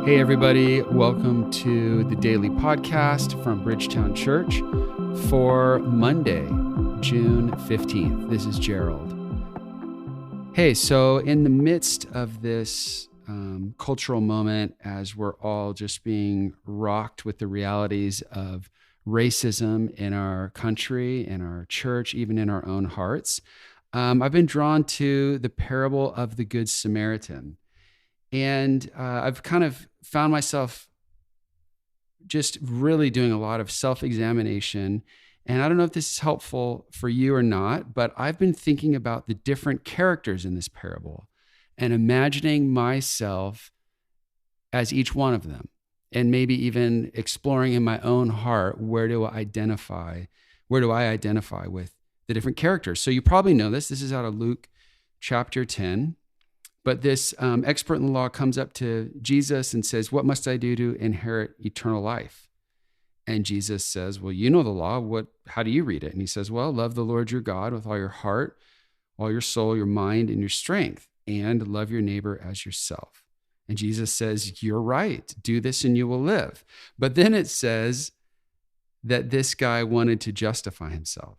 Hey everybody, welcome to the daily podcast from Bridgetown Church for Monday, June 15th. This is Gerald. Hey, so in the midst of this cultural moment, as we're all just being rocked with the realities of racism in our country, in our church, even in our own hearts, I've been drawn to the parable of the Good Samaritan. And I've kind of found myself just really doing a lot of self-examination. And I don't know if this is helpful for you or not, but I've been thinking about the different characters in this parable and imagining myself as each one of them. And maybe even exploring in my own heart, where do I identify with the different characters? So you probably know this. This is out of Luke chapter 10. But this expert in the law comes up to Jesus and says, "What must I do to inherit eternal life?" And Jesus says, "Well, you know the law. How do you read it?" And he says, "Well, love the Lord your God with all your heart, all your soul, your mind, and your strength, and love your neighbor as yourself." And Jesus says, "You're right. Do this and you will live." But then it says that this guy wanted to justify himself.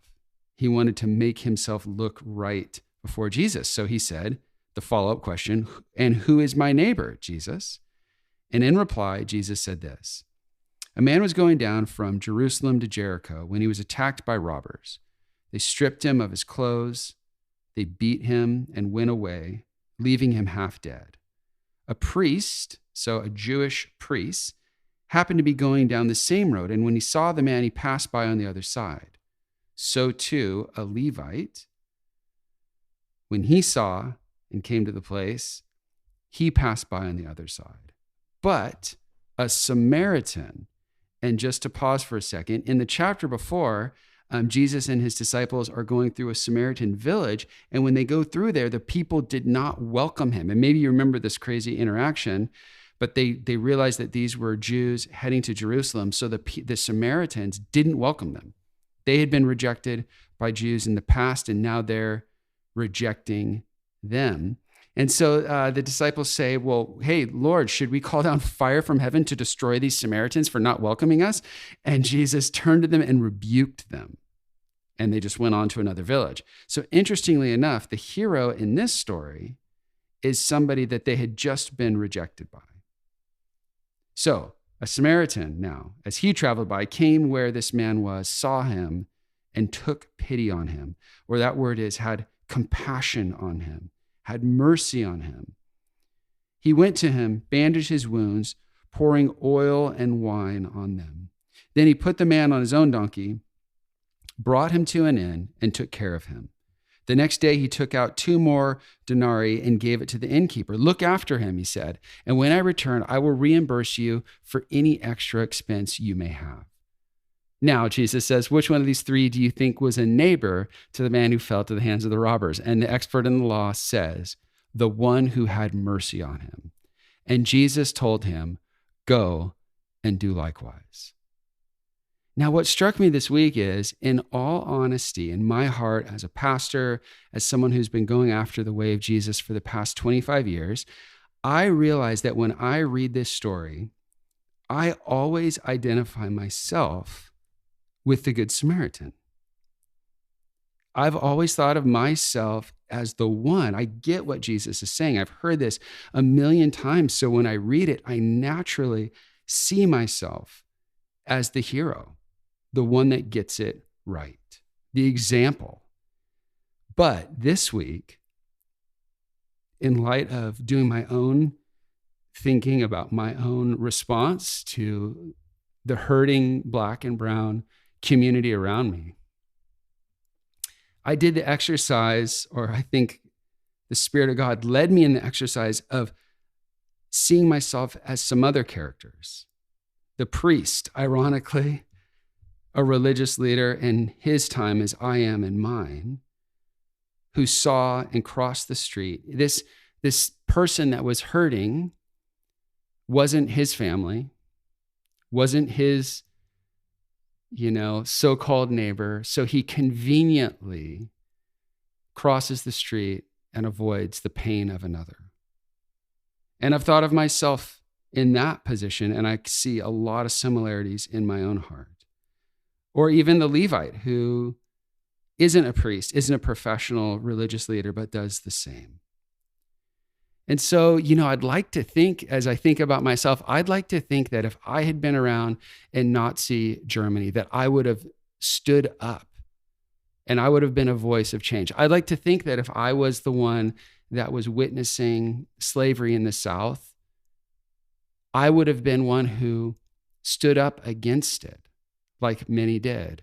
He wanted to make himself look right before Jesus. So he said, the follow-up question, "And who is my neighbor, Jesus?" And in reply, Jesus said this: "A man was going down from Jerusalem to Jericho when he was attacked by robbers. They stripped him of his clothes, they beat him and went away, leaving him half dead. A priest," so a Jewish priest, "happened to be going down the same road, and when he saw the man, he passed by on the other side. So too, a Levite, when he saw and came to the place, he passed by on the other side. But a Samaritan," and just to pause for a second, in the chapter before, Jesus and his disciples are going through a Samaritan village, and when they go through there, the people did not welcome him. And maybe you remember this crazy interaction, but they realized that these were Jews heading to Jerusalem, so the Samaritans didn't welcome them. They had been rejected by Jews in the past, and now they're rejecting them. And so the disciples say, "Well, hey, Lord, should we call down fire from heaven to destroy these Samaritans for not welcoming us?" And Jesus turned to them and rebuked them. And they just went on to another village. So interestingly enough, the hero in this story is somebody that they had just been rejected by. So a Samaritan now, as he traveled by, came where this man was, saw him, and took pity on him. Or that word is, had compassion on him, had mercy on him. He went to him, bandaged his wounds, pouring oil and wine on them. Then he put the man on his own donkey, brought him to an inn, and took care of him. The next day he took out 2 more denarii and gave it to the innkeeper. "Look after him," he said, "and when I return, I will reimburse you for any extra expense you may have." Now, Jesus says, "Which one of these 3 do you think was a neighbor to the man who fell to the hands of the robbers?" And the expert in the law says, "The one who had mercy on him." And Jesus told him, "Go and do likewise." Now, what struck me this week is, in all honesty, in my heart as a pastor, as someone who's been going after the way of Jesus for the past 25 years, I realize that when I read this story, I always identify myself with the Good Samaritan. I've always thought of myself as the one. I get what Jesus is saying. I've heard this a million times. So when I read it, I naturally see myself as the hero, the one that gets it right, the example. But this week, in light of doing my own thinking about my own response to the hurting Black and brown community around me, I did the exercise, or I think the Spirit of God led me in the exercise of seeing myself as some other characters. The priest, ironically, a religious leader in his time as I am in mine, who saw and crossed the street. This person that was hurting wasn't his family, wasn't his so-called neighbor. So he conveniently crosses the street and avoids the pain of another. And I've thought of myself in that position, and I see a lot of similarities in my own heart. Or even the Levite who isn't a priest, isn't a professional religious leader, but does the same. And so, I'd like to think, as I think about myself, I'd like to think that if I had been around in Nazi Germany, that I would have stood up and I would have been a voice of change. I'd like to think that if I was the one that was witnessing slavery in the South, I would have been one who stood up against it, like many did.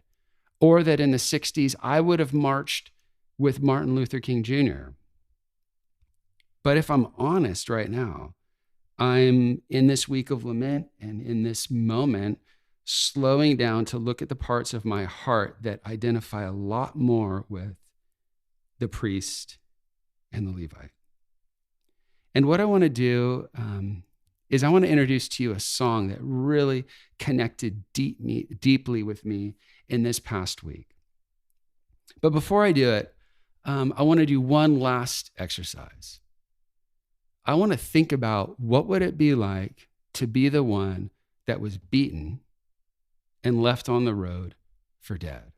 Or that in the 60s, I would have marched with Martin Luther King Jr. But if I'm honest right now, I'm in this week of lament and in this moment, slowing down to look at the parts of my heart that identify a lot more with the priest and the Levite. And what I want to do is I want to introduce to you a song that really connected deeply with me in this past week. But before I do it, I want to do one last exercise. I want to think about what would it be like to be the one that was beaten and left on the road for dead.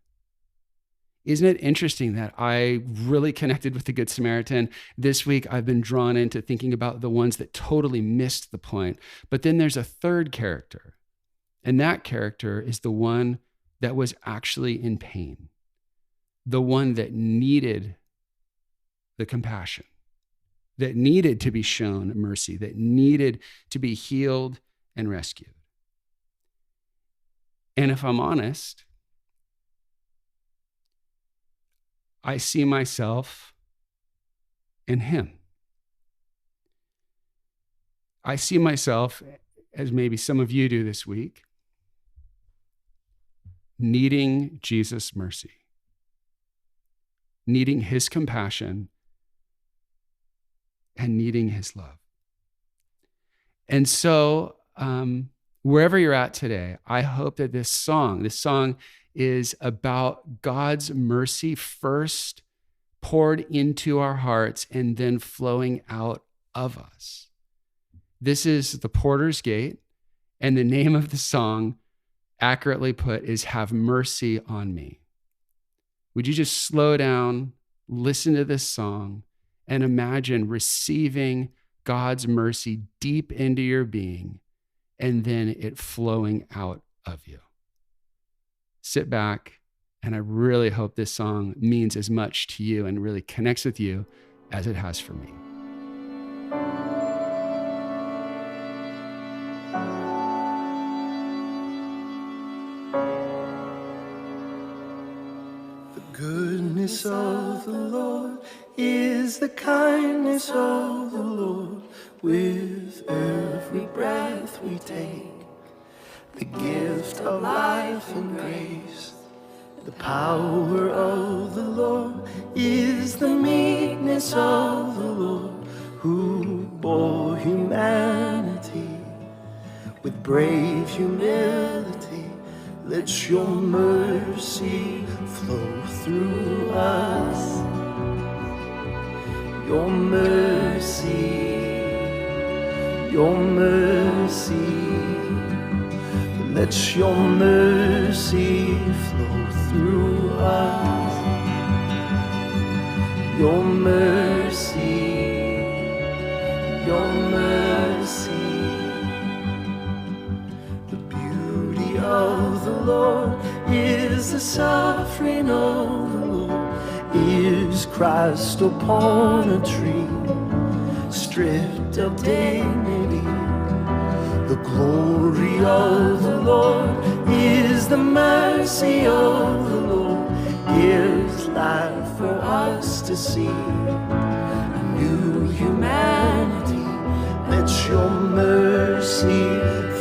Isn't it interesting that I really connected with the Good Samaritan? This week, I've been drawn into thinking about the ones that totally missed the point. But then there's a third character, and that character is the one that was actually in pain, the one that needed the compassion, that needed to be shown mercy, that needed to be healed and rescued. And if I'm honest, I see myself in him. I see myself, as maybe some of you do this week, needing Jesus' mercy, needing his compassion, and needing his love. And so, wherever you're at today, I hope that this song is about God's mercy first poured into our hearts and then flowing out of us. This is the Porter's Gate, and the name of the song, accurately put, is Have Mercy on Me. Would you just slow down, listen to this song, and imagine receiving God's mercy deep into your being and then it flowing out of you? Sit back, and I really hope this song means as much to you and really connects with you as it has for me. The goodness of the Lord is the kindness of the Lord. With every breath we take, the gift of life and grace. The power of the Lord is the meekness of the Lord, who bore humanity with brave humility. Let your mercy flow through us. Your mercy, your mercy. Let your mercy flow through us. Your mercy, your mercy. The beauty of the Lord is the suffering of the Lord. Is Christ upon a tree, stripped of dignity. The glory of the Lord is the mercy of the Lord, gives life for us to see. A new humanity, let your mercy